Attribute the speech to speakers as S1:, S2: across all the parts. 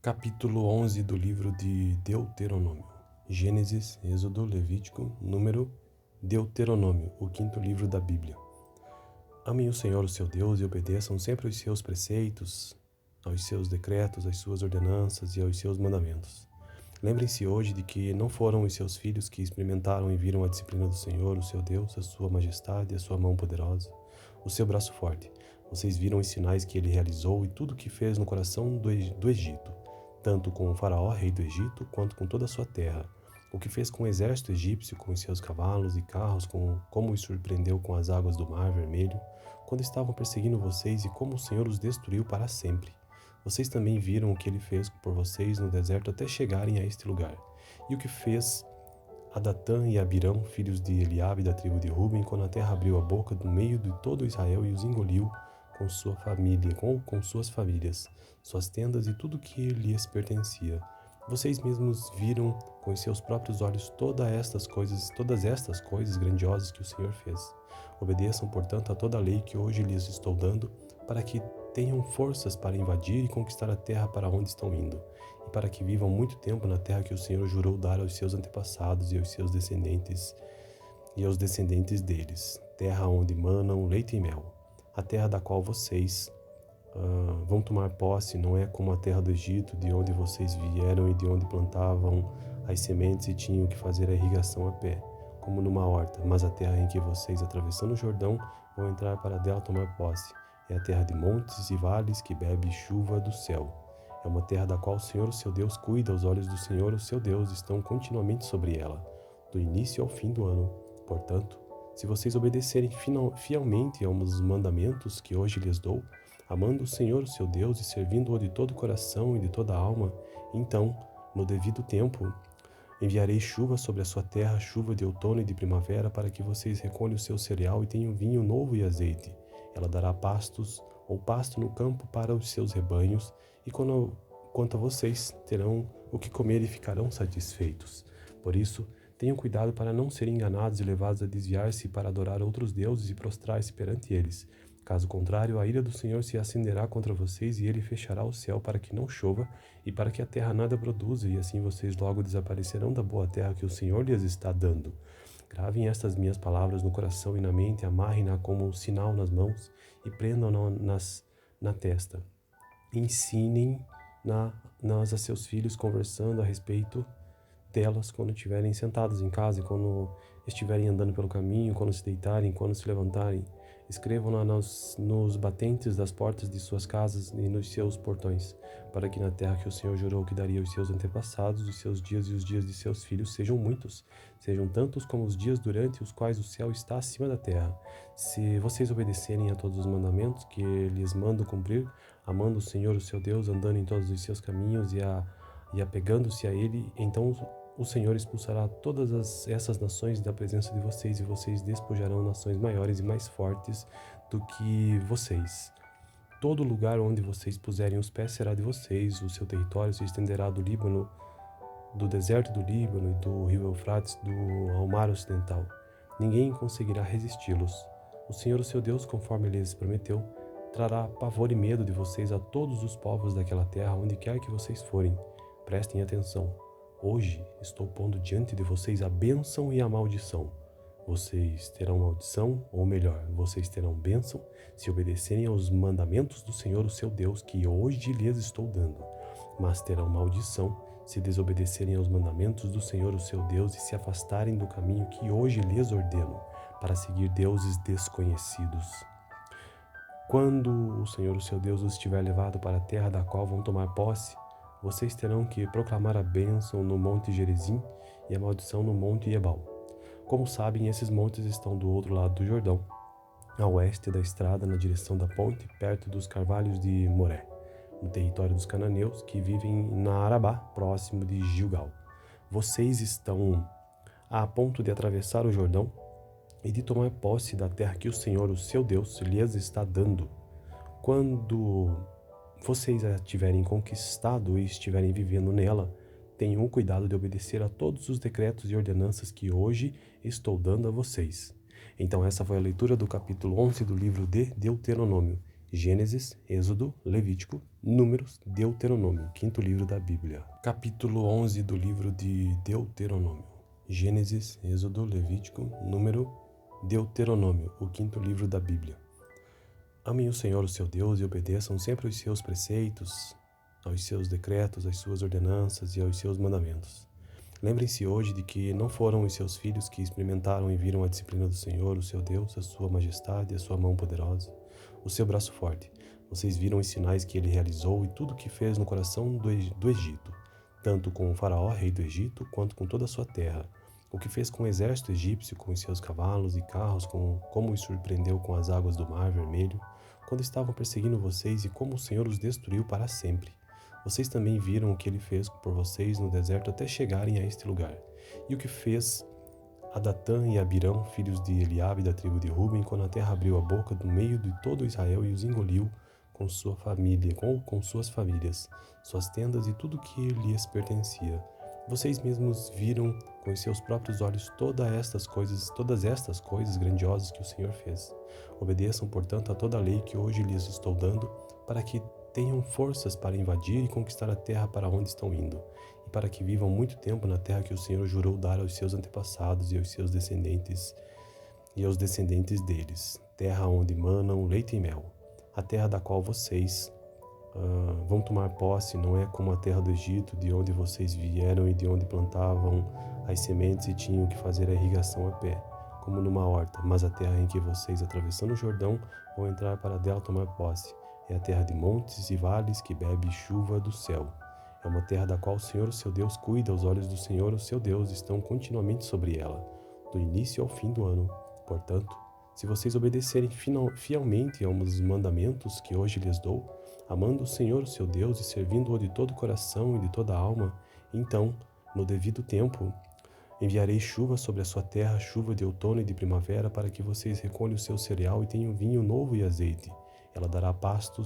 S1: Capítulo 11 do livro de Deuteronômio. Gênesis, Êxodo, Levítico, Número, Deuteronômio, o quinto livro da Bíblia. Amem o Senhor, o seu Deus, e obedeçam sempre aos seus preceitos, aos seus decretos, às suas ordenanças e aos seus mandamentos. Lembrem-se hoje de que não foram os seus filhos que experimentaram e viram a disciplina do Senhor, o seu Deus, a sua majestade, a sua mão poderosa, o seu braço forte. Vocês viram os sinais que ele realizou e tudo o que fez no coração do Egito, tanto com o faraó, rei do Egito, quanto com toda a sua terra. O que fez com o exército egípcio, com os seus cavalos e carros, como os surpreendeu com as águas do Mar Vermelho, quando estavam perseguindo vocês, e como o Senhor os destruiu para sempre. Vocês também viram o que ele fez por vocês no deserto até chegarem a este lugar. E o que fez a Datã e a Abirão, filhos de Eliabe da tribo de Ruben, quando a terra abriu a boca do meio de todo Israel e os engoliu com sua família, com suas famílias, suas tendas e tudo que lhes pertencia. Vocês mesmos viram com os seus próprios olhos todas estas coisas grandiosas que o Senhor fez. Obedeçam, portanto, a toda a lei que hoje lhes estou dando, para que tenham forças para invadir e conquistar a terra para onde estão indo, e para que vivam muito tempo na terra que o Senhor jurou dar aos seus antepassados e aos seus descendentes e aos descendentes deles, terra onde manam leite e mel. A terra da qual vocês vão tomar posse não é como a terra do Egito, de onde vocês vieram e de onde plantavam as sementes e tinham que fazer a irrigação a pé, como numa horta, mas a terra em que vocês, atravessando o Jordão, vão entrar para dela tomar posse. É a terra de montes e vales que bebe chuva do céu. É uma terra da qual o Senhor, o seu Deus, cuida. Os olhos do Senhor, o seu Deus, estão continuamente sobre ela, do início ao fim do ano. Portanto, se vocês obedecerem fielmente aos mandamentos que hoje lhes dou, amando o Senhor, o seu Deus, e servindo-o de todo o coração e de toda a alma, então, no devido tempo, enviarei chuva sobre a sua terra, chuva de outono e de primavera, para que vocês recolham o seu cereal e tenham vinho novo e azeite. Ela dará pastos ou pasto no campo para os seus rebanhos, e quanto a vocês, terão o que comer e ficarão satisfeitos. Por isso, tenham cuidado para não serem enganados e levados a desviar-se para adorar outros deuses e prostrar-se perante eles. Caso contrário, a ira do Senhor se acenderá contra vocês, e ele fechará o céu para que não chova e para que a terra nada produza, e assim vocês logo desaparecerão da boa terra que o Senhor lhes está dando. Gravem estas minhas palavras no coração e na mente, amarrem-na como um sinal nas mãos e prendam-na na testa. Ensinem-nas a seus filhos, conversando a respeito delas quando estiverem sentados em casa, e quando estiverem andando pelo caminho, quando se deitarem, quando se levantarem. Escrevam-na nos batentes das portas de suas casas e nos seus portões, para que na terra que o Senhor jurou que daria aos seus antepassados, os seus dias e os dias de seus filhos sejam muitos, sejam tantos como os dias durante os quais o céu está acima da terra. Se vocês obedecerem a todos os mandamentos que lhes mando cumprir, amando o Senhor, o seu Deus, andando em todos os seus caminhos e apegando-se a ele, então o Senhor expulsará todas essas nações da presença de vocês, e vocês despojarão nações maiores e mais fortes do que vocês. Todo lugar onde vocês puserem os pés será de vocês. O seu território se estenderá do Líbano, do deserto do Líbano e do rio Eufrates ao mar ocidental. Ninguém conseguirá resisti-los. O Senhor, o seu Deus, conforme lhes prometeu, trará pavor e medo de vocês a todos os povos daquela terra, onde quer que vocês forem. Prestem atenção. Hoje estou pondo diante de vocês a bênção e a maldição. Vocês terão maldição, ou melhor, vocês terão bênção, se obedecerem aos mandamentos do Senhor, o seu Deus, que hoje lhes estou dando. Mas terão maldição, se desobedecerem aos mandamentos do Senhor, o seu Deus, e se afastarem do caminho que hoje lhes ordeno, para seguir deuses desconhecidos. Quando o Senhor, o seu Deus, os tiver levado para a terra da qual vão tomar posse, vocês terão que proclamar a bênção no Monte Gerizim e a maldição no Monte Ebal. Como sabem, esses montes estão do outro lado do Jordão, a oeste da estrada, na direção da ponte, perto dos carvalhos de Moré, no território dos cananeus, que vivem na Arabá, próximo de Gilgal. Vocês estão a ponto de atravessar o Jordão e de tomar posse da terra que o Senhor, o seu Deus, lhes está dando. Quando vocês a tiverem conquistado e estiverem vivendo nela, tenham o cuidado de obedecer a todos os decretos e ordenanças que hoje estou dando a vocês. Então essa foi a leitura do capítulo 11 do livro de Deuteronômio. Gênesis, Êxodo, Levítico, Números, Deuteronômio, quinto livro da Bíblia. Capítulo 11 do livro de Deuteronômio. Gênesis, Êxodo, Levítico, Número, Deuteronômio, o quinto livro da Bíblia. Amem o Senhor, o seu Deus, e obedeçam sempre aos seus preceitos, aos seus decretos, às suas ordenanças e aos seus mandamentos. Lembrem-se hoje de que não foram os seus filhos que experimentaram e viram a disciplina do Senhor, o seu Deus, a sua majestade, a sua mão poderosa, o seu braço forte. Vocês viram os sinais que ele realizou e tudo o que fez no coração do Egito, tanto com o faraó, rei do Egito, quanto com toda a sua terra. O que fez com o exército egípcio, com os seus cavalos e carros, como os surpreendeu com as águas do Mar Vermelho, quando estavam perseguindo vocês, e como o Senhor os destruiu para sempre. Vocês também viram o que ele fez por vocês no deserto até chegarem a este lugar. E o que fez a Datã e a Abirão, filhos de Eliabe da tribo de Ruben, quando a terra abriu a boca do meio de todo Israel e os engoliu com sua família, com suas famílias, suas tendas e tudo que lhes pertencia. Vocês mesmos viram com os seus próprios olhos todas estas coisas grandiosas que o Senhor fez. Obedeçam, portanto, a toda a lei que hoje lhes estou dando, para que tenham forças para invadir e conquistar a terra para onde estão indo, e para que vivam muito tempo na terra que o Senhor jurou dar aos seus antepassados e aos seus descendentes e aos descendentes deles, terra onde manam leite e mel. A terra da qual vocês vão tomar posse não é como a terra do Egito, de onde vocês vieram e de onde plantavam as sementes e tinham que fazer a irrigação a pé, como numa horta, mas a terra em que vocês, atravessando o Jordão, vão entrar para dela tomar posse. É a terra de montes e vales que bebe chuva do céu. É uma terra da qual o Senhor, o seu Deus, cuida. Os olhos do Senhor, o seu Deus, estão continuamente sobre ela, do início ao fim do ano. Portanto, se vocês obedecerem fielmente aos mandamentos que hoje lhes dou, amando o Senhor, o seu Deus, e servindo-o de todo o coração e de toda a alma, então, no devido tempo, enviarei chuva sobre a sua terra, chuva de outono e de primavera, para que vocês recolham o seu cereal e tenham vinho novo e azeite. Ela dará pasto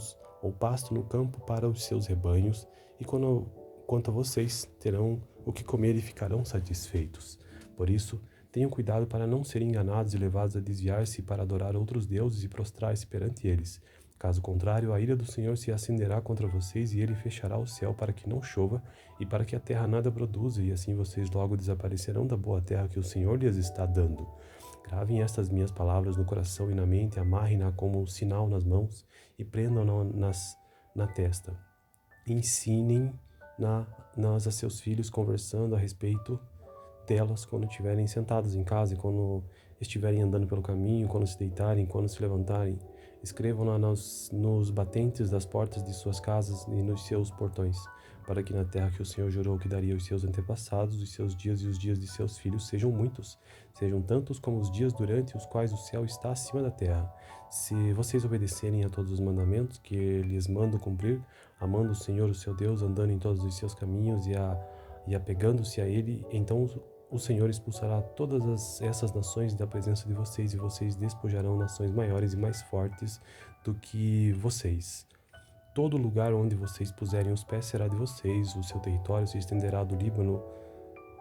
S1: no campo para os seus rebanhos, e quanto a vocês, terão o que comer e ficarão satisfeitos. Por isso, tenham cuidado para não serem enganados e levados a desviar-se para adorar outros deuses e prostrar-se perante eles. Caso contrário, a ira do Senhor se acenderá contra vocês, e ele fechará o céu para que não chova e para que a terra nada produza, e assim vocês logo desaparecerão da boa terra que o Senhor lhes está dando. Gravem estas minhas palavras no coração e na mente, amarrem-na como um sinal nas mãos e prendam-na na testa. Ensinem-nas a seus filhos, conversando a respeito delas quando estiverem sentados em casa, e quando estiverem andando pelo caminho, quando se deitarem, quando se levantarem. Escrevam-na nos batentes das portas de suas casas e nos seus portões, para que na terra que o Senhor jurou que daria aos seus antepassados, os seus dias e os dias de seus filhos sejam muitos, sejam tantos como os dias durante os quais o céu está acima da terra. Se vocês obedecerem a todos os mandamentos que lhes mando cumprir, amando o Senhor, o seu Deus, andando em todos os seus caminhos e apegando-se a ele, então o Senhor expulsará todas essas nações da presença de vocês, e vocês despojarão nações maiores e mais fortes do que vocês. Todo lugar onde vocês puserem os pés será de vocês. O seu território se estenderá do Líbano,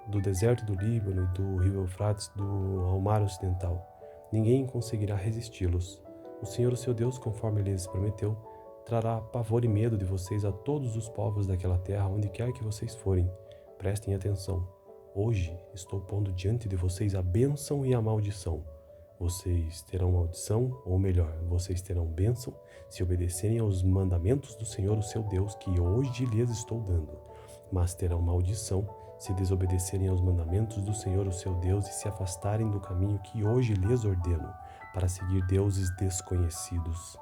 S1: do deserto do Líbano e do rio Eufrates ao mar ocidental. Ninguém conseguirá resisti-los. O Senhor, o seu Deus, conforme lhes prometeu, trará pavor e medo de vocês a todos os povos daquela terra, onde quer que vocês forem. Prestem atenção. Hoje estou pondo diante de vocês a bênção e a maldição. Vocês terão maldição, ou melhor, vocês terão bênção, se obedecerem aos mandamentos do Senhor, o seu Deus, que hoje lhes estou dando. Mas terão maldição, se desobedecerem aos mandamentos do Senhor, o seu Deus, e se afastarem do caminho que hoje lhes ordeno, para seguir deuses desconhecidos.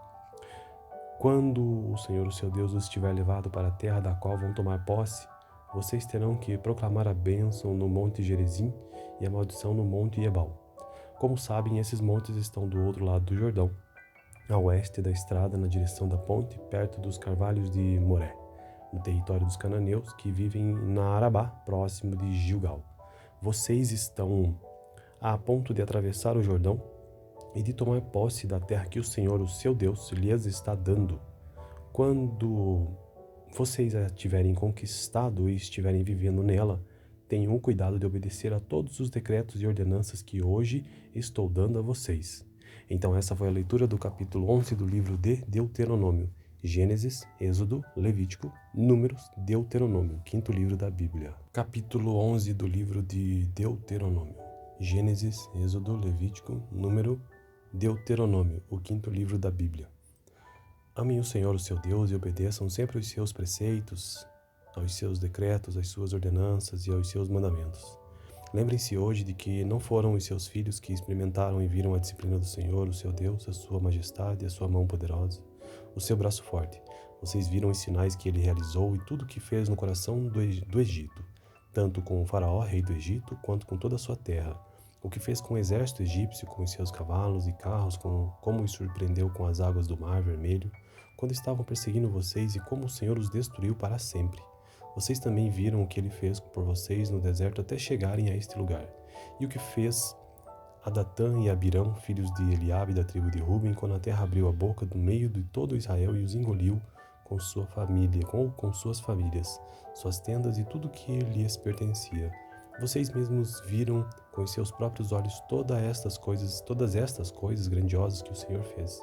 S1: Quando o Senhor, o seu Deus, os tiver levado para a terra da qual vão tomar posse, vocês terão que proclamar a bênção no Monte Gerizim e a maldição no Monte Ebal. Como sabem, esses montes estão do outro lado do Jordão, a oeste da estrada, na direção da ponte, perto dos carvalhos de Moré, no território dos cananeus, que vivem na Arabá, próximo de Gilgal. Vocês estão a ponto de atravessar o Jordão e de tomar posse da terra que o Senhor, o seu Deus, lhes está dando. Quando vocês a tiverem conquistado e estiverem vivendo nela, tenham o cuidado de obedecer a todos os decretos e ordenanças que hoje estou dando a vocês. Então essa foi a leitura do capítulo 11 do livro de Deuteronômio. Gênesis, Êxodo, Levítico, Números, Deuteronômio, quinto livro da Bíblia. Capítulo 11 do livro de Deuteronômio. Gênesis, Êxodo, Levítico, Número, Deuteronômio, o quinto livro da Bíblia. Amem o Senhor, o seu Deus, e obedeçam sempre aos seus preceitos, aos seus decretos, às suas ordenanças e aos seus mandamentos. Lembrem-se hoje de que não foram os seus filhos que experimentaram e viram a disciplina do Senhor, o seu Deus, a sua majestade, a sua mão poderosa, o seu braço forte. Vocês viram os sinais que ele realizou e tudo o que fez no coração do Egito, tanto com o faraó, rei do Egito, quanto com toda a sua terra. O que fez com o exército egípcio, com os seus cavalos e carros, como os surpreendeu com as águas do Mar Vermelho, quando estavam perseguindo vocês, e como o Senhor os destruiu para sempre. Vocês também viram o que ele fez por vocês no deserto até chegarem a este lugar, e o que fez a Datã e a Abirão, filhos de Eliabe da tribo de Ruben, quando a terra abriu a boca do meio de todo Israel e os engoliu com sua família, com suas famílias, suas tendas e tudo que lhes pertencia. Vocês mesmos viram com os seus próprios olhos todas estas coisas grandiosas que o Senhor fez.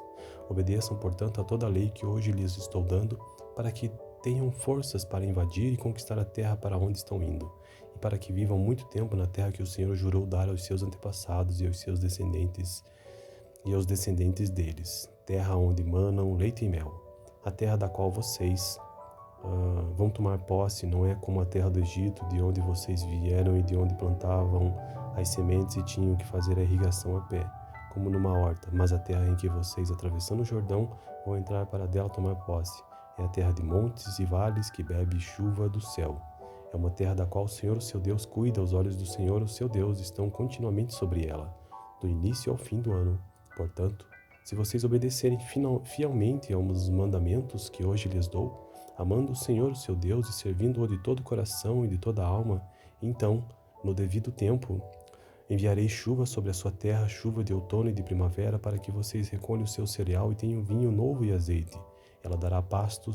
S1: Obedeçam, portanto, a toda a lei que hoje lhes estou dando, para que tenham forças para invadir e conquistar a terra para onde estão indo, e para que vivam muito tempo na terra que o Senhor jurou dar aos seus antepassados e aos seus descendentes e aos descendentes deles, terra onde manam leite e mel. A terra da qual vocês vão tomar posse não é como a terra do Egito, de onde vocês vieram e de onde plantavam as sementes e tinham que fazer a irrigação a pé, como numa horta, mas a terra em que vocês, atravessando o Jordão, vão entrar para dela tomar posse. É a terra de montes e vales que bebe chuva do céu. É uma terra da qual o Senhor, o seu Deus, cuida. Os olhos do Senhor, o seu Deus, estão continuamente sobre ela, do início ao fim do ano. Portanto, se vocês obedecerem fielmente aos mandamentos que hoje lhes dou, amando o Senhor, o seu Deus, e servindo-o de todo o coração e de toda a alma, então, no devido tempo, enviarei chuva sobre a sua terra, chuva de outono e de primavera, para que vocês recolham o seu cereal e tenham vinho novo e azeite. Ela dará pasto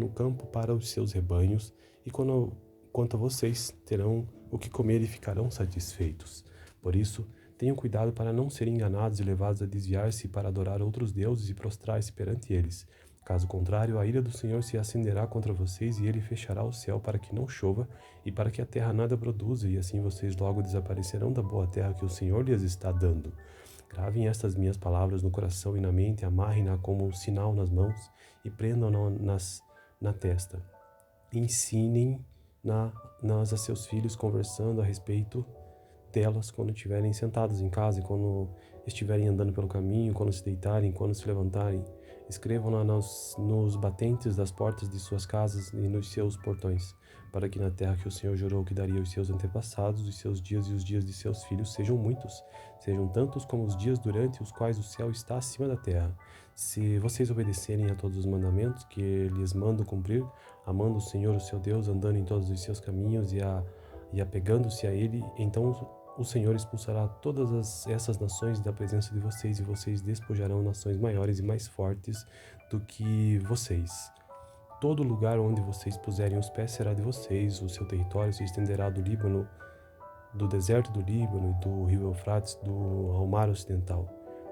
S1: no campo para os seus rebanhos, e quanto a vocês, terão o que comer e ficarão satisfeitos. Por isso, tenham cuidado para não serem enganados e levados a desviar-se para adorar outros deuses e prostrar-se perante eles. Caso contrário, a ira do Senhor se acenderá contra vocês, e ele fechará o céu para que não chova e para que a terra nada produza, e assim vocês logo desaparecerão da boa terra que o Senhor lhes está dando. Gravem estas minhas palavras no coração e na mente, amarrem-na como um sinal nas mãos e prendam-na na testa. Ensinem-nas a seus filhos, conversando a respeito delas quando estiverem sentados em casa e quando estiverem andando pelo caminho, quando se deitarem, quando se levantarem. Escrevam-na nos batentes das portas de suas casas e nos seus portões, para que na terra que o Senhor jurou que daria aos seus antepassados, os seus dias e os dias de seus filhos sejam muitos, sejam tantos como os dias durante os quais o céu está acima da terra. Se vocês obedecerem a todos os mandamentos que lhes mando cumprir, amando o Senhor, o seu Deus, andando em todos os seus caminhos e apegando-se a ele, então o Senhor expulsará todas essas nações da presença de vocês, e vocês despojarão nações maiores e mais fortes do que vocês. Todo lugar onde vocês puserem os pés será de vocês. O seu território se estenderá do Líbano, do deserto do Líbano e do rio Eufrates ao mar ocidental.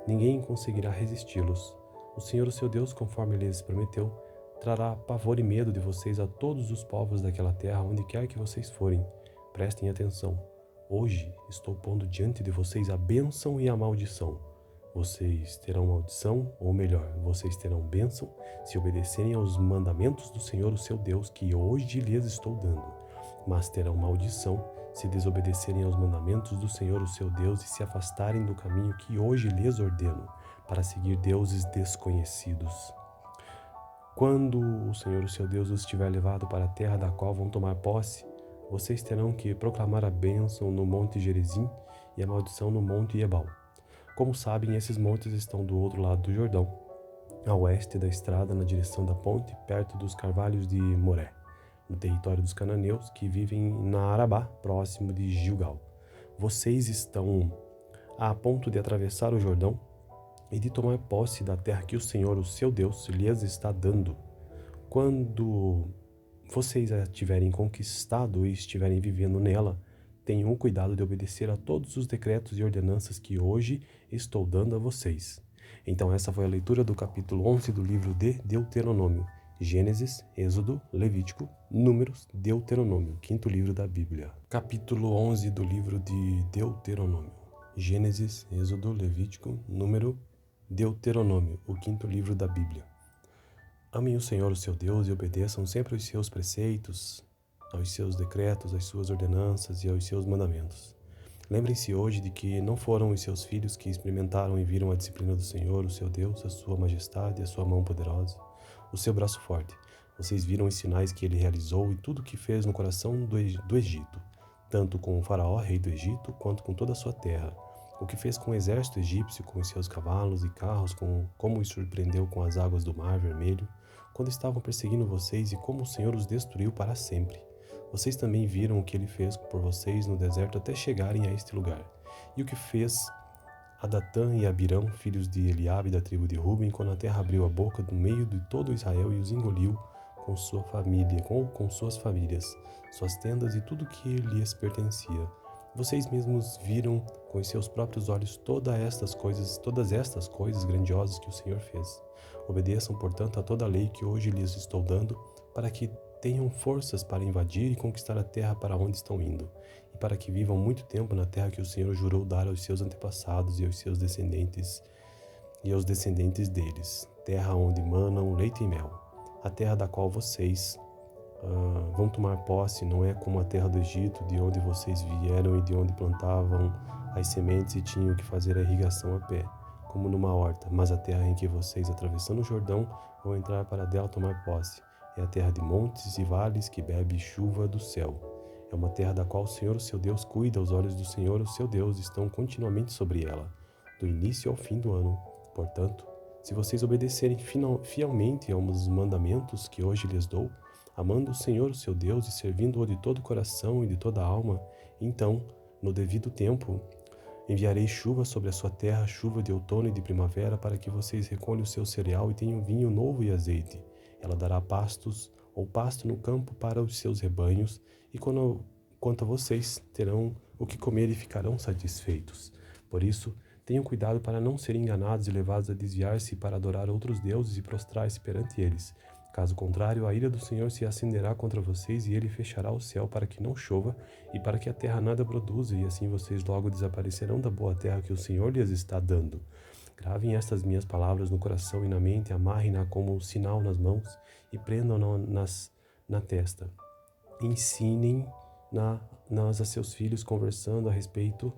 S1: Ninguém conseguirá resisti-los. O Senhor, o seu Deus, conforme lhes prometeu, trará pavor e medo de vocês a todos os povos daquela terra, onde quer que vocês forem. Prestem atenção. Hoje estou pondo diante de vocês a bênção e a maldição. Vocês terão maldição, ou melhor, vocês terão bênção se obedecerem aos mandamentos do Senhor, o seu Deus, que hoje lhes estou dando. Mas terão maldição se desobedecerem aos mandamentos do Senhor, o seu Deus, e se afastarem do caminho que hoje lhes ordeno, para seguir deuses desconhecidos. Quando o Senhor, o seu Deus, os tiver levado para a terra da qual vão tomar posse, vocês terão que proclamar a bênção no Monte Gerizim e a maldição no Monte Ebal. Como sabem, esses montes estão do outro lado do Jordão, a oeste da estrada, na direção da ponte, perto dos carvalhos de Moré, no território dos cananeus, que vivem na Arabá, próximo de Gilgal. Vocês estão a ponto de atravessar o Jordão e de tomar posse da terra que o Senhor, o seu Deus, lhes está dando. Quando vocês a tiverem conquistado e estiverem vivendo nela, tenham o cuidado de obedecer a todos os decretos e ordenanças que hoje estou dando a vocês. Então essa foi a leitura do capítulo 11 do livro de Deuteronômio. Gênesis, Êxodo, Levítico, Números, Deuteronômio, quinto livro da Bíblia. Capítulo 11 do livro de Deuteronômio. Gênesis, Êxodo, Levítico, Número, Deuteronômio, o quinto livro da Bíblia. Amem o Senhor, o seu Deus, e obedeçam sempre aos seus preceitos, aos seus decretos, às suas ordenanças e aos seus mandamentos. Lembrem-se hoje de que não foram os seus filhos que experimentaram e viram a disciplina do Senhor, o seu Deus, a sua majestade, a sua mão poderosa, o seu braço forte. Vocês viram os sinais que ele realizou e tudo o que fez no coração do Egito, tanto com o faraó, rei do Egito, quanto com toda a sua terra. O que fez com o exército egípcio, com os seus cavalos e carros, como os surpreendeu com as águas do Mar Vermelho, quando estavam perseguindo vocês, e como o Senhor os destruiu para sempre. Vocês também viram o que ele fez por vocês no deserto até chegarem a este lugar. E o que fez a Datã e a Abirão, filhos de Eliabe da tribo de Ruben, quando a terra abriu a boca do meio de todo Israel e os engoliu com sua família, com suas famílias, suas tendas e tudo que lhes pertencia. Vocês mesmos viram com os seus próprios olhos todas estas coisas grandiosas que o Senhor fez. Obedeçam, portanto, a toda a lei que hoje lhes estou dando, para que tenham forças para invadir e conquistar a terra para onde estão indo, e para que vivam muito tempo na terra que o Senhor jurou dar aos seus antepassados e aos seus descendentes e aos descendentes deles, terra onde manam leite e mel. A terra da qual vocês vão tomar posse não é como a terra do Egito, de onde vocês vieram e de onde plantavam as sementes e tinham que fazer a irrigação a pé, como numa horta, mas a terra em que vocês, atravessando o Jordão, vão entrar para dela tomar posse. É a terra de montes e vales que bebe chuva do céu. É uma terra da qual o Senhor, o seu Deus, cuida. Os olhos do Senhor, o seu Deus, estão continuamente sobre ela, do início ao fim do ano. Portanto, se vocês obedecerem fielmente aos mandamentos que hoje lhes dou, amando o Senhor, o seu Deus, e servindo-o de todo o coração e de toda a alma, então, no devido tempo, enviarei chuva sobre a sua terra, chuva de outono e de primavera, para que vocês recolham o seu cereal e tenham vinho novo e azeite. Ela dará pasto no campo para os seus rebanhos, e quanto a vocês, terão o que comer e ficarão satisfeitos. Por isso, tenham cuidado para não serem enganados e levados a desviar-se para adorar outros deuses e prostrar-se perante eles. Caso contrário, a ira do Senhor se acenderá contra vocês, e ele fechará o céu para que não chova e para que a terra nada produza, e assim vocês logo desaparecerão da boa terra que o Senhor lhes está dando. Gravem estas minhas palavras no coração e na mente, amarrem-na como um sinal nas mãos e prendam-na na testa. Ensinem-nas a seus filhos, conversando a respeito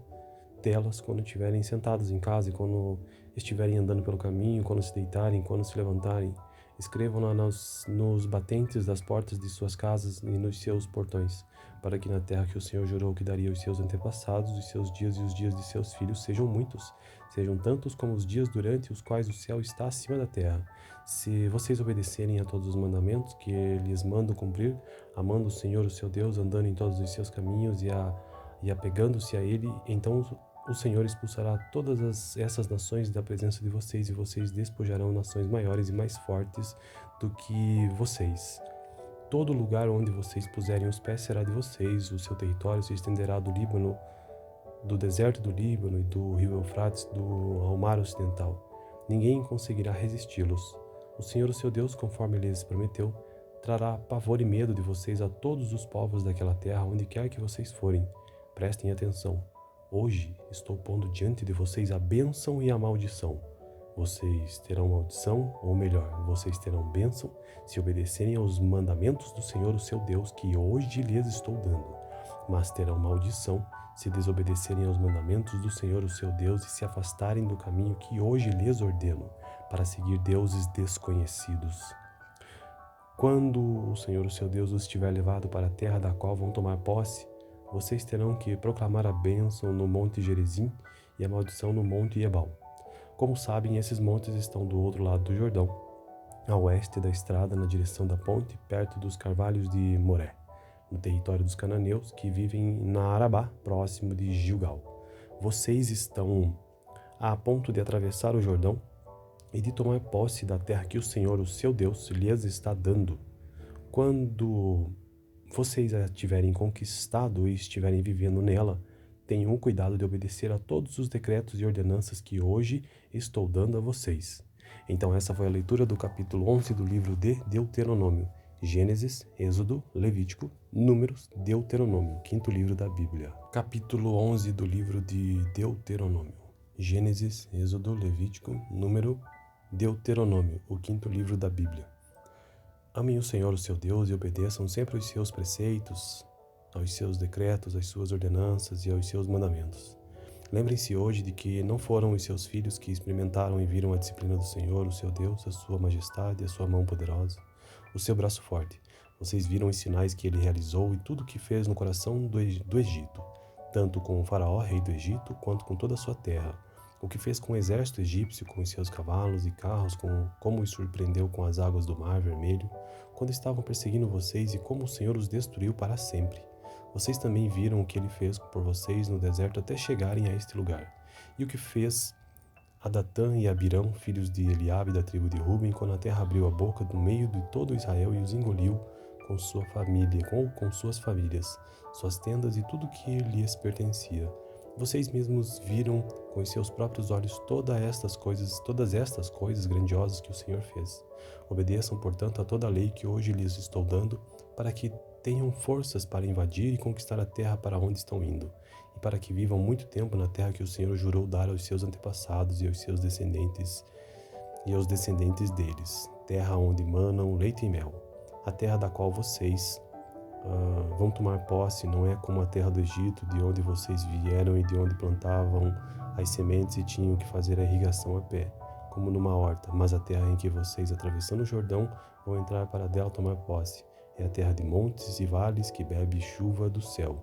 S1: delas quando estiverem sentados em casa e quando estiverem andando pelo caminho, quando se deitarem, quando se levantarem. Escrevam-na nos batentes das portas de suas casas e nos seus portões, para que na terra que o Senhor jurou que daria aos seus antepassados, os seus dias e os dias de seus filhos sejam muitos, sejam tantos como os dias durante os quais o céu está acima da terra. Se vocês obedecerem a todos os mandamentos que lhes mando cumprir, amando o Senhor, o seu Deus, andando em todos os seus caminhos e apegando-se a ele, então o Senhor expulsará todas essas nações da presença de vocês, e vocês despojarão nações maiores e mais fortes do que vocês. Todo lugar onde vocês puserem os pés será de vocês. O seu território se estenderá do Líbano, do deserto do Líbano e do rio Eufrates ao mar ocidental. Ninguém conseguirá resisti-los. O Senhor, o seu Deus, conforme ele lhes prometeu, trará pavor e medo de vocês a todos os povos daquela terra, onde quer que vocês forem. Prestem atenção. Hoje estou pondo diante de vocês a bênção e a maldição. Vocês terão maldição, ou melhor, vocês terão bênção se obedecerem aos mandamentos do Senhor, o seu Deus, que hoje lhes estou dando. Mas terão maldição se desobedecerem aos mandamentos do Senhor, o seu Deus, e se afastarem do caminho que hoje lhes ordeno, para seguir deuses desconhecidos. Quando o Senhor, o seu Deus, os tiver levado para a terra da qual vão tomar posse, vocês terão que proclamar a bênção no Monte Gerizim e a maldição no Monte Ebal. Como sabem, esses montes estão do outro lado do Jordão, a oeste da estrada, na direção da ponte, perto dos carvalhos de Moré, no território dos cananeus, que vivem na Arabá, próximo de Gilgal. Vocês estão a ponto de atravessar o Jordão e de tomar posse da terra que o Senhor, o seu Deus, lhes está dando. Quando vocês a tiverem conquistado e estiverem vivendo nela, tenham o cuidado de obedecer a todos os decretos e ordenanças que hoje estou dando a vocês. Então essa foi a leitura do capítulo 11 do livro de Deuteronômio. Gênesis, Êxodo, Levítico, Números, Deuteronômio, quinto livro da Bíblia. Capítulo 11 do livro de Deuteronômio. Gênesis, Êxodo, Levítico, Número, Deuteronômio, o quinto livro da Bíblia. Amem o Senhor, o seu Deus, e obedeçam sempre aos seus preceitos, aos seus decretos, às suas ordenanças e aos seus mandamentos. Lembrem-se hoje de que não foram os seus filhos que experimentaram e viram a disciplina do Senhor, o seu Deus, a sua majestade, a sua mão poderosa, o seu braço forte. Vocês viram os sinais que ele realizou e tudo o que fez no coração do Egito, tanto com o faraó, rei do Egito, quanto com toda a sua terra. O que fez com o exército egípcio, com os seus cavalos e carros, como os surpreendeu com as águas do Mar Vermelho, quando estavam perseguindo vocês, e como o Senhor os destruiu para sempre. Vocês também viram o que ele fez por vocês no deserto até chegarem a este lugar. E o que fez a Datã e a Abirão, filhos de Eliabe da tribo de Ruben, quando a terra abriu a boca do meio de todo Israel e os engoliu com sua família, com suas famílias, suas tendas e tudo que lhes pertencia. Vocês mesmos viram com os seus próprios olhos todas estas coisas grandiosas que o Senhor fez. Obedeçam, portanto, a toda a lei que hoje lhes estou dando, para que tenham forças para invadir e conquistar a terra para onde estão indo, e para que vivam muito tempo na terra que o Senhor jurou dar aos seus antepassados e aos seus descendentes e aos descendentes deles, terra onde manam leite e mel. A terra da qual vocês vão tomar posse não é como a terra do Egito, de onde vocês vieram e de onde plantavam as sementes e tinham que fazer a irrigação a pé, como numa horta, mas a terra em que vocês, atravessando o Jordão, vão entrar para dela tomar posse. É a terra de montes e vales que bebe chuva do céu.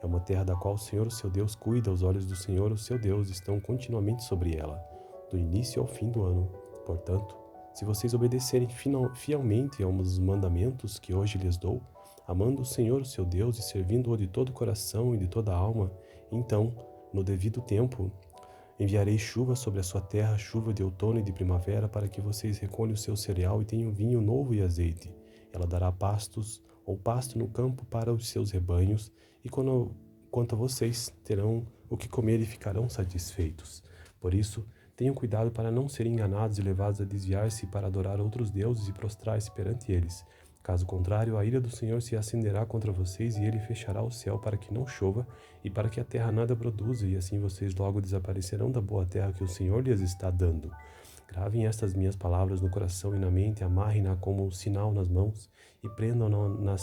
S1: É uma terra da qual o Senhor, o seu Deus, cuida. Os olhos do Senhor, o seu Deus, estão continuamente sobre ela, do início ao fim do ano. Portanto, se vocês obedecerem fielmente aos mandamentos que hoje lhes dou, amando o Senhor, o seu Deus, e servindo-o de todo o coração e de toda a alma, então, no devido tempo, enviarei chuva sobre a sua terra, chuva de outono e de primavera, para que vocês recolham o seu cereal e tenham vinho novo e azeite. Ela dará pasto no campo para os seus rebanhos, e quanto a vocês, terão o que comer e ficarão satisfeitos. Por isso, tenham cuidado para não serem enganados e levados a desviar-se para adorar outros deuses e prostrar-se perante eles. Caso contrário, a ira do Senhor se acenderá contra vocês, e ele fechará o céu para que não chova e para que a terra nada produza, e assim vocês logo desaparecerão da boa terra que o Senhor lhes está dando. Gravem estas minhas palavras no coração e na mente, amarrem-na como um sinal nas mãos e prendam-na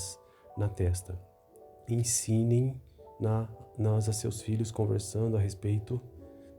S1: na testa. Ensinem-nas a seus filhos, conversando a respeito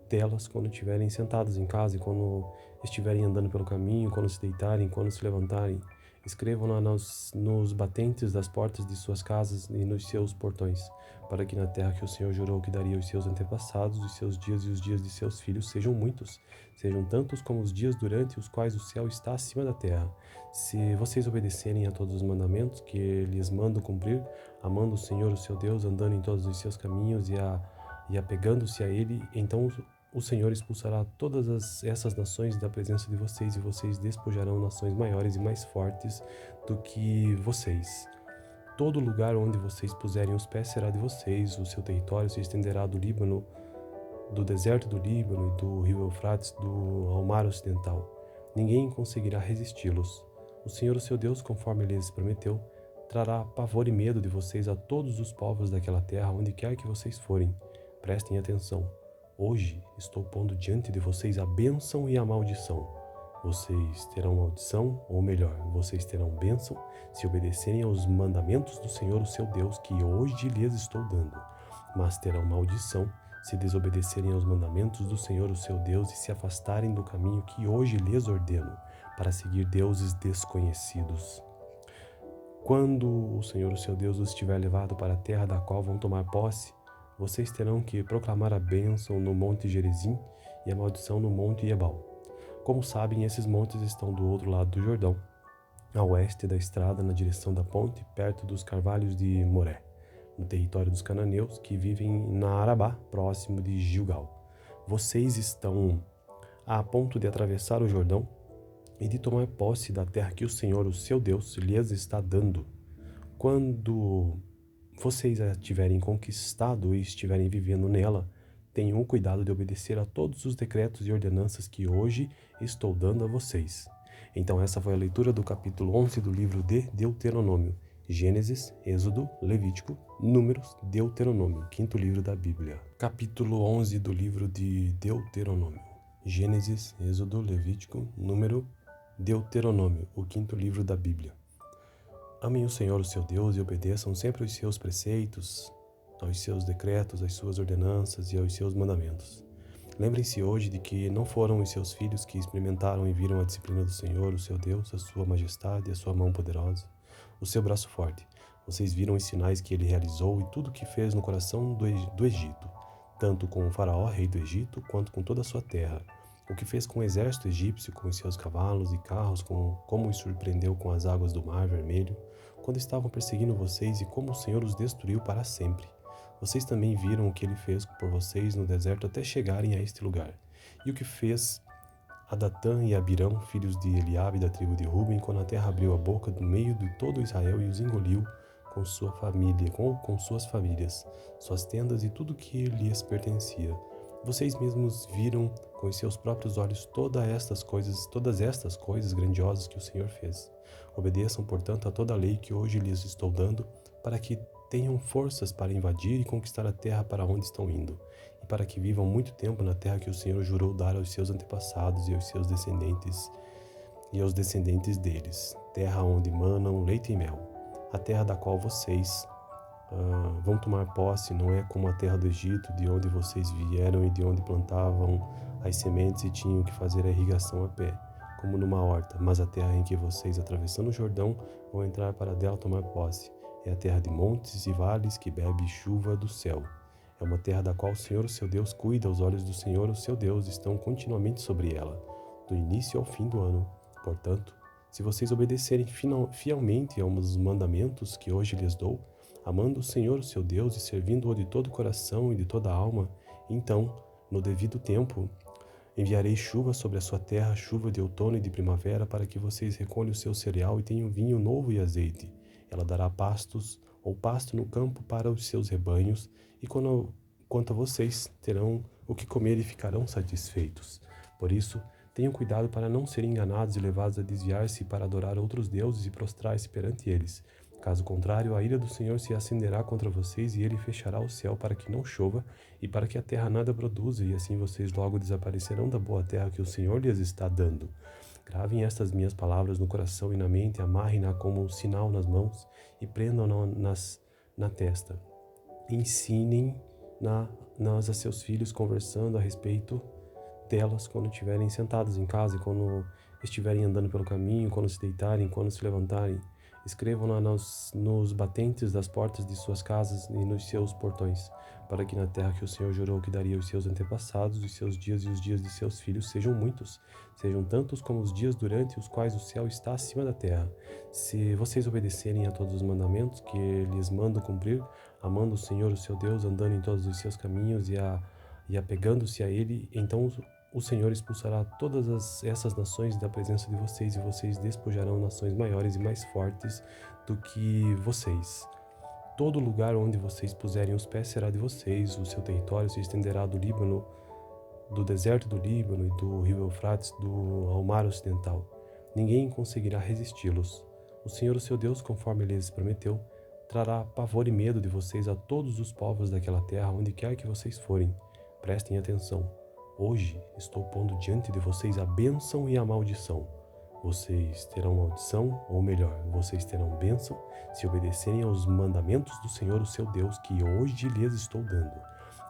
S1: delas quando estiverem sentados em casa e quando estiverem andando pelo caminho, quando se deitarem, quando se levantarem. Escrevam-na nos batentes das portas de suas casas e nos seus portões, para que na terra que o Senhor jurou que daria aos seus antepassados, os seus dias e os dias de seus filhos sejam muitos, sejam tantos como os dias durante os quais o céu está acima da terra. Se vocês obedecerem a todos os mandamentos que lhes mando cumprir, amando o Senhor, o seu Deus, andando em todos os seus caminhos e apegando-se a Ele, então o Senhor expulsará todas essas nações da presença de vocês, e vocês despojarão nações maiores e mais fortes do que vocês. Todo lugar onde vocês puserem os pés será de vocês. O seu território se estenderá do Líbano, do deserto do Líbano e do rio Eufrates ao mar ocidental. Ninguém conseguirá resisti-los. O Senhor, o seu Deus, conforme ele lhes prometeu, trará pavor e medo de vocês a todos os povos daquela terra, onde quer que vocês forem. Prestem atenção. Hoje estou pondo diante de vocês a bênção e a maldição. Vocês terão maldição, ou melhor, vocês terão bênção se obedecerem aos mandamentos do Senhor, o seu Deus, que hoje lhes estou dando. Mas terão maldição se desobedecerem aos mandamentos do Senhor, o seu Deus, e se afastarem do caminho que hoje lhes ordeno, para seguir deuses desconhecidos. Quando o Senhor, o seu Deus, os tiver levado para a terra da qual vão tomar posse, vocês terão que proclamar a bênção no Monte Gerizim e a maldição no Monte Ebal. Como sabem, esses montes estão do outro lado do Jordão, a oeste da estrada, na direção da ponte, perto dos carvalhos de Moré, no território dos cananeus, que vivem na Arabá, próximo de Gilgal. Vocês estão a ponto de atravessar o Jordão e de tomar posse da terra que o Senhor, o seu Deus, lhes está dando. Quando vocês a tiverem conquistado e estiverem vivendo nela, tenham o cuidado de obedecer a todos os decretos e ordenanças que hoje estou dando a vocês. Então essa foi a leitura do capítulo 11 do livro de Deuteronômio. Gênesis, Êxodo, Levítico, Números, Deuteronômio, quinto livro da Bíblia. Capítulo 11 do livro de Deuteronômio. Gênesis, Êxodo, Levítico, Número, Deuteronômio, o quinto livro da Bíblia. Amem o Senhor, o seu Deus, e obedeçam sempre aos seus preceitos, aos seus decretos, às suas ordenanças e aos seus mandamentos. Lembrem-se hoje de que não foram os seus filhos que experimentaram e viram a disciplina do Senhor, o seu Deus, a sua majestade, a sua mão poderosa, o seu braço forte. Vocês viram os sinais que ele realizou e tudo o que fez no coração do Egito, tanto com o faraó, rei do Egito, quanto com toda a sua terra. O que fez com o exército egípcio, com os seus cavalos e carros, como os surpreendeu com as águas do Mar Vermelho, quando estavam perseguindo vocês, e como o Senhor os destruiu para sempre. Vocês também viram o que ele fez por vocês no deserto até chegarem a este lugar. E o que fez a Datã e a Abirão, filhos de Eliabe da tribo de Ruben, quando a terra abriu a boca do meio de todo Israel e os engoliu com sua família, com suas famílias, suas tendas e tudo que lhes pertencia. Vocês mesmos viram com os seus próprios olhos todas estas coisas grandiosas que o Senhor fez. Obedeçam, portanto, a toda a lei que hoje lhes estou dando, para que tenham forças para invadir e conquistar a terra para onde estão indo, e para que vivam muito tempo na terra que o Senhor jurou dar aos seus antepassados e aos seus descendentes e aos descendentes deles, terra onde manam leite e mel, a terra da qual vocês vão tomar posse. Não é como a terra do Egito, de onde vocês vieram e de onde plantavam as sementes e tinham que fazer a irrigação a pé, como numa horta, mas a terra em que vocês, atravessando o Jordão, vão entrar para dela tomar posse. É a terra de montes e vales que bebe chuva do céu. É uma terra da qual o Senhor, o seu Deus, cuida. Os olhos do Senhor, o seu Deus, estão continuamente sobre ela, do início ao fim do ano. Portanto, se vocês obedecerem fielmente aos mandamentos que hoje lhes dou, amando o Senhor, o seu Deus, e servindo-o de todo o coração e de toda a alma, então, no devido tempo, enviarei chuva sobre a sua terra, chuva de outono e de primavera, para que vocês recolham o seu cereal e tenham vinho novo e azeite. Ela dará pastos ou pasto no campo para os seus rebanhos, e quanto a vocês, terão o que comer e ficarão satisfeitos. Por isso, tenham cuidado para não serem enganados e levados a desviar-se para adorar outros deuses e prostrar-se perante eles. Caso contrário, a ira do Senhor se acenderá contra vocês, e ele fechará o céu para que não chova e para que a terra nada produza, e assim vocês logo desaparecerão da boa terra que o Senhor lhes está dando. Gravem estas minhas palavras no coração e na mente, amarrem-na como um sinal nas mãos e prendam-na na testa. Ensinem-nas a seus filhos, conversando a respeito delas quando estiverem sentados em casa, e quando estiverem andando pelo caminho, quando se deitarem, quando se levantarem. Escrevam-na nos batentes das portas de suas casas e nos seus portões, para que na terra que o Senhor jurou que daria aos seus antepassados, os seus dias e os dias de seus filhos sejam muitos, sejam tantos como os dias durante os quais o céu está acima da terra. Se vocês obedecerem a todos os mandamentos que lhes mando cumprir, amando o Senhor, o seu Deus, andando em todos os seus caminhos e apegando-se a ele, então o Senhor expulsará todas essas nações da presença de vocês, e vocês despojarão nações maiores e mais fortes do que vocês. Todo lugar onde vocês puserem os pés será de vocês. O seu território se estenderá do Líbano, do deserto do Líbano e do rio Eufrates ao mar ocidental. Ninguém conseguirá resisti-los. O Senhor, o seu Deus, conforme ele lhes prometeu, trará pavor e medo de vocês a todos os povos daquela terra, onde quer que vocês forem. Prestem atenção. Hoje estou pondo diante de vocês a bênção e a maldição. Vocês terão maldição, ou melhor, vocês terão bênção, se obedecerem aos mandamentos do Senhor, o seu Deus, que hoje lhes estou dando.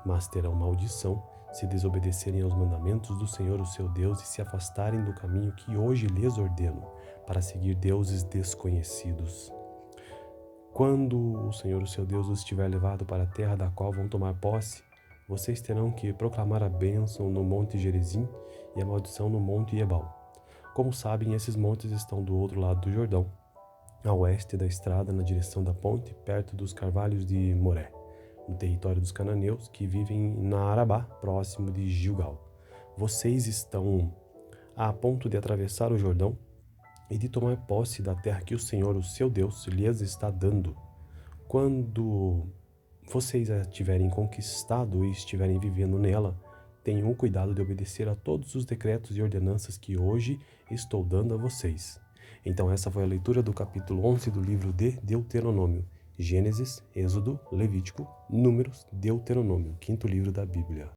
S1: Mas terão maldição, se desobedecerem aos mandamentos do Senhor, o seu Deus, e se afastarem do caminho que hoje lhes ordeno, para seguir deuses desconhecidos. Quando o Senhor, o seu Deus, os tiver levado para a terra da qual vão tomar posse, vocês terão que proclamar a bênção no Monte Gerizim e a maldição no Monte Ebal. Como sabem, esses montes estão do outro lado do Jordão, a oeste da estrada, na direção da ponte, perto dos carvalhos de Moré, no território dos cananeus, que vivem na Arabá, próximo de Gilgal. Vocês estão a ponto de atravessar o Jordão e de tomar posse da terra que o Senhor, o seu Deus, lhes está dando. Quando vocês a tiverem conquistado e estiverem vivendo nela, tenham cuidado de obedecer a todos os decretos e ordenanças que hoje estou dando a vocês. Então essa foi a leitura do capítulo 11 do livro de Deuteronômio. Gênesis, Êxodo, Levítico, Números, Deuteronômio, quinto livro da Bíblia.